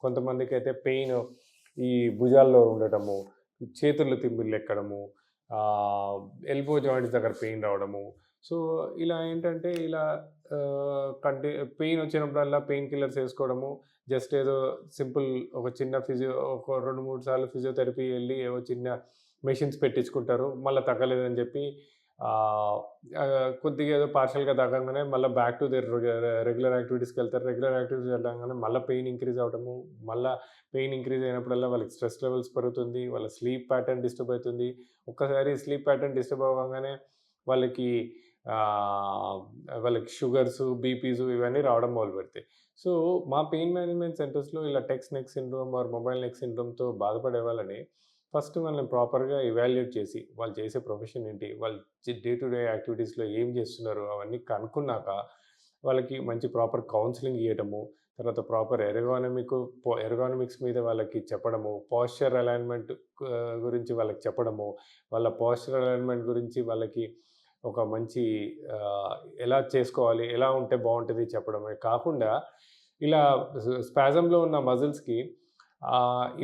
కొంతమందికైతే pain ఈ భుజాల్లో ఉండటము, చేతుల్లో తిమ్మిర్లెక్కడము, ఎల్బో జాయింట్స్ దగ్గర పెయిన్ రావడము. సో, ఇలా ఏంటంటే ఇలా కంటి పెయిన్ వచ్చినప్పుడల్లా పెయిన్ కిల్లర్స్ ఏసుకోవడము. జస్ట్ ఏదో సింపుల్ ఒక చిన్న ఒక 2, 3 సార్లు ఫిజియోథెరపీ ఎళ్లి ఏవో చిన్న మెషిన్స్ పెట్టించుకుంటారు. మళ్ళా తగ్గలేదని జెప్పి కొద్దిగా ఏదో పార్షియల్‌గా తగ్గంగానే మళ్ళా బ్యాక్ టు దేర్ రెగ్యులర్ యాక్టివిటీస్‌కెళ్తారు. రెగ్యులర్ యాక్టివిటీస్ వెళ్ళంగానే మళ్ళా పెయిన్ ఇంక్రీజ్ అవ్వడము. మళ్ళా పెయిన్ ఇంక్రీజ్ అయినప్పుడల్లా వాళ్ళకి స్ట్రెస్ లెవెల్స్ పెరుగుతుంది. వాళ్ళ స్లీప్ ప్యాటర్న్ డిస్టర్బ్ అయితుంది. ఒక్కసారి స్లీప్ ప్యాటర్న్ డిస్టర్బ్ అవ్వంగానే వాళ్ళకి ఆహ్, వాళ్ళకి షుగర్సు, బీపీసు ఇవన్నీ రావడం మొదలుపెడతాయి. సో, మా పెయిన్ మేనేజ్‌మెంట్ సెంటర్స్‌లో ఇలా text neck syndrome or mobile neck సిండ్రోమ్‌తో బాధపడే వాళ్ళని ఫస్ట్ వాళ్ళని ప్రాపర్‌గా ఎవాల్యుయేట్ చేసి, వాళ్ళు చేసే ప్రొఫెషన్ ఏంటి? వాళ్ళు డే టు డే యాక్టివిటీస్‌లో ఏం చేస్తున్నారు? అవన్నీ కనుక్కున్నాక, వాళ్ళకి మంచి ప్రాపర్ కౌన్సెలింగ్ ఇయ్యటము, తర్వాత ప్రాపర్ ఎర్గానమిక్స్ మీద వాళ్ళకి చెప్పడము, పోస్చర్ అలైన్‌మెంట్ గురించి వాళ్ళకి చెప్పడము, వాళ్ళ పోస్చర్ అలైన్‌మెంట్ గురించి వాళ్ళకి ఒక మంచి ఆహ్, ఎలా చేసుకోవాలి? ఎలా ఉంటే బావుంటది చెప్పడమే కాకుండా, ఇలా స్పాజమ్‌లో ఉన్న మజిల్స్‌కి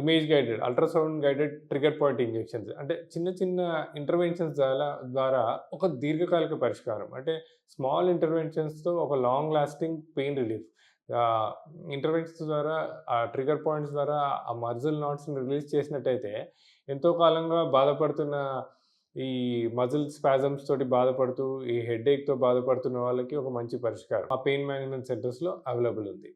image guided, ultrasound guided trigger point injections అంటే చిన్న చిన్న ఇంటర్వెన్షన్స్ ద్వారా ఒక దీర్ఘకాలిక పరిష్కారం. అంటే స్మాల్ ఇంటర్వెన్షన్స్‌తో ఒక లాంగ్ లాస్టింగ్ పెయిన్ రిలీఫ్. ఆహ్, ఇంటర్వెన్షన్స్ ద్వారా ఆ ట్రిగ్గర్ పాయింట్స్ ద్వారా ఆ మజిల్ నాట్స్‌ని రిలీజ్ చేసినట్టయితే ఎంతో కాలంగా బాధపడుతున్న ఈ మజిల్ స్పాజమ్స్ తోటి బాధపడుతూ, ఈ హెడేక్‌తో బాధపడుతున్న వాళ్ళకి ఒక మంచి పరిష్కారం. ఆ పెయిన్ మేనేజ్‌మెంట్ సెంటర్స్‌లో అవైలబుల్ ఉంది.